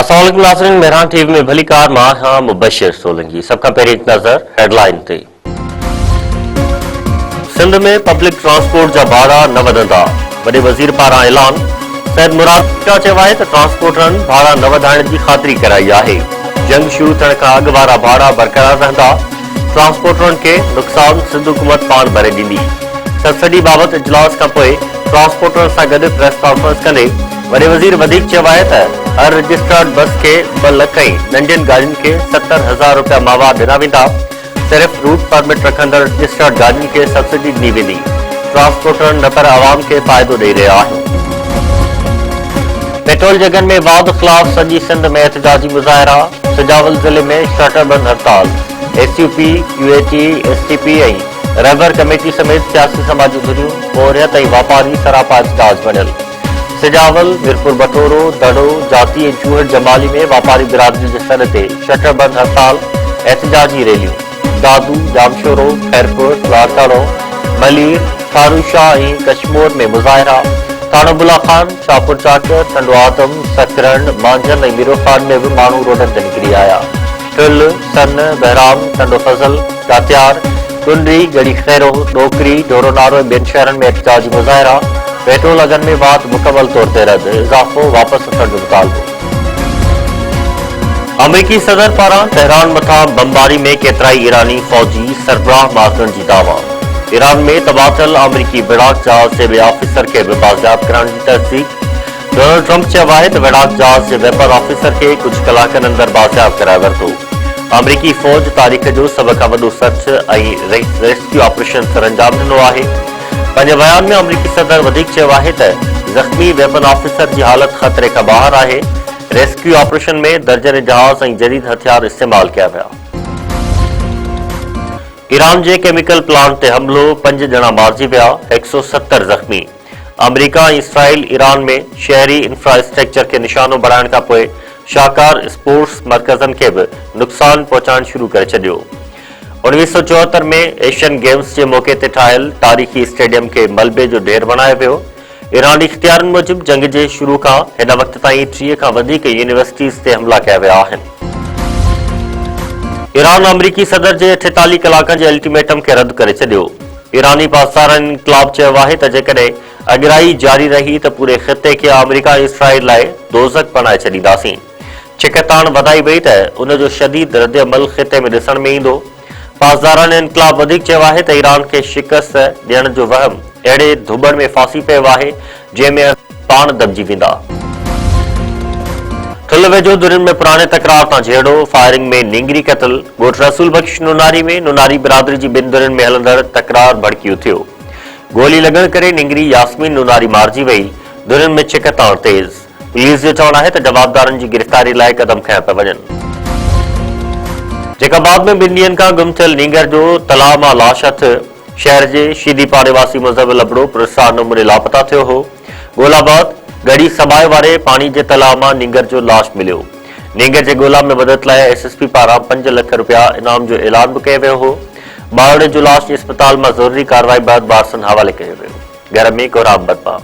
अस्सलाम वालेकुम नाज़रीन, मेहरान टीवी में भली कार मां हां मुबशिर सोलंकी। सबका पहिरीं हिकु नज़र हेडलाइन ते। सिंध में पब्लिक ट्रांसपोर्ट जा भाड़ा न वधंदा, वॾे वज़ीर पारां ऐलान। सैयद मुराद चयो आहे त ट्रांसपोर्टरनि भाड़ा न वधाइण जी ख़ातिरी कराई आहे। जंग शुरू थियण खां अॻु वारा भाड़ा बरक़रार रहंदा। ट्रांसपोर्टरनि खे नुक़सान सिंध हुकूमत पाण भरे ॾींदी। सब्सिडी बाबति इजलास खां पोइ ट्रांसपोर्टरनि सां गॾु प्रेस कॉन्फ्रेंस कंदे वॾे वज़ीर वधीक चयो आहे त हर रजिस्टर्ड बस के 2 लाख ऐं नंढियुनि गाॾियुनि खे 70,000 रुपया मावा ॾिना वेंदा। सिर्फ़ रूट परमिट रखंदड़ रजिस्टर्ड गाॾियुनि खे सब्सिडी ॾिनी वेंदी। ट्रांसपोर्टरनि न पर आवाम खे फ़ाइदो ॾेई रहिया आहिनि। पेट्रोल जगन में वाद ख़िलाफ़ सॼी सिंध में एहतजाजी मुज़ाहिरा। सिजावल ज़िले में शटरबंद हड़ताल। SUP, QAT, STP ऐं रहबर कमेटी समेत सियासी समाजी धुरियूं, बोरियत ऐं वापारी सरापा एहतजाज बणियल। सिजावल, मीरपुर बटोरो, दड़ो, जाती ऐं चूहड़ जमाली में वापारी बिरादरी जे सर ते शटरबंद हड़ताल, एहतजाजी रैलियूं। दादू, जामशोरो, खैरपुर, लाड़काणो, मलीर, खारूशाह ऐं कशमोर में मुज़ाहिरा। थाणोबुला खान, शाहपुर चाकर, टंडो आदम, सखरण, मांझन ऐं मीरो खान में भी माण्हू रोडनि ते निकिरी आया। टिल, सन, बहराम, टंडो फज़ल, कात्यार, टुंडरी, गढ़ी खैरो, डोकरी, डोरो नारो ऐं ॿियनि शहरनि में एहतजाजी मुज़ाहिरा। पेट्रोल अघनि में वाद मुकमल तौर ते रद्द, इज़ाफ़ो वापसि वठण जो मुतालबो। अमरीकी सदर पारां तेहरान मथां बमबारी में केतिराई ईरानी फ़ौजी सरबराह मारकण जी दावा। ईरान में तबादल अमरीकी विड़ाक जहाज़ जे ॿिए ऑफिसर खे बि बाज़ियाब करण जी तस्दीक। डोनाल्ड ट्रंप चयो आहे त विड़ाक जहाज़ जे वेपर ऑफिसर खे कुझु कलाकनि अंदरि बाज़ियाब कराए वरितो। अमरीकी फ़ौज तारीख़ जो सभ खां वॾो सर्च ऐं रेस्क्यू ऑपरेशन सरअंजाम ॾिनो आहे। पंहिंजे बयान में अमरीकी सदर वधीक चयो आहे त ज़ख़्मी वेपन ऑफिसर जी हालत ख़तरे खां ॿाहिरि आहे। रेस्क्यू ऑपरेशन में दर्जने जहाज़ ऐं जदीद हथियार इस्तेमाल कया विया। ईरान जे केमिकल प्लांट ते हमिलो, 5 ॼणा मारिजी विया, 170 ज़ख़्मी। अमरीका ऐं इसराइल ईरान में शहरी इंफ्रास्ट्रक्चर खे निशानो बणाइण खां पोइ शाहकार स्पोर्ट्स मर्कज़नि खे बि नुक़सान पहुचाइण शुरू करे छॾियो। 1974 में एशियन गेम्स जे मौक़े ते ठाहियल तारीख़ी स्टेडियम खे मलबे जो ढेर बणायो वियो। ईरानी इख़्तियारनि मूजिबि जंग जे शुरू खां हिन वक़्त ताईं 30 खां वधीक यूनिवर्सिटीज़ ते हमला कया विया आहिनि। ईरान अमरीकी सदर जे 48 कलाकनि जे अल्टीमेटम खे रद्द करे छॾियो। ईरानी पाकिस्तान इनक़लाब चयो आहे त जेकॾहिं अॻिराई जारी रही त पूरे ख़िते खे अमरीका ऐं इसराइल लाइ दोज़ख बणाए छॾींदासीं। छिकताण वधाई वई त उन जो शदीद रद्द अमल ख़िते में ॾिसण में ईंदो। पासदारन इनक़लाब वधीक चयो आहे त ईरान खे शिकस्त ॾियण जो वहम अहिड़े धुबड़ में फासी पियो आहे जंहिंमें पाण दॿिजी वेंदा। ठुल वेझो दुरियुनि में पुराणे तकरार तां झेड़ो, फायरिंग में निंगरी क़तल। ॻोठ रसूल बख़्श नुनारी में नुनारी बिरादरी जी 2 दुरियुनि में हलंदड़ तकरार भड़कियो थियो। गोली लॻण करे निंगरी यास्मीन नुनारी मारिजी वई। दुरियुनि में छिकताण तेज़। पुलिस जो चवणु आहे त जवाबदारनि जी गिरफ़्तारी लाइ क़दम खंया पिया वञनि। जेका बाद में 2 ॾींहनि खां गुम थियल नींगर जो तलाउ मां लाश हथ। शहर जे शीदी पाड़े वासी मुज़ब लबड़ो पुरस्कार नमूने लापता थियो हो। ॻोल्हा बाद गढ़ी सबाए वारे पाणी जे तलाउ मां नींगर जो लाश मिलियो। नींगर जे ॻोल्हा में मदद लाइ SSP पारां 5 लाख रुपया इनाम जो ऐलान बि कयो वियो हो। ॿारड़े जो लाश इस्पताल मां ज़रूरी कार्रवाई बैदि वारसनि हवाले कयो वियो। घर में कोराम बदबा।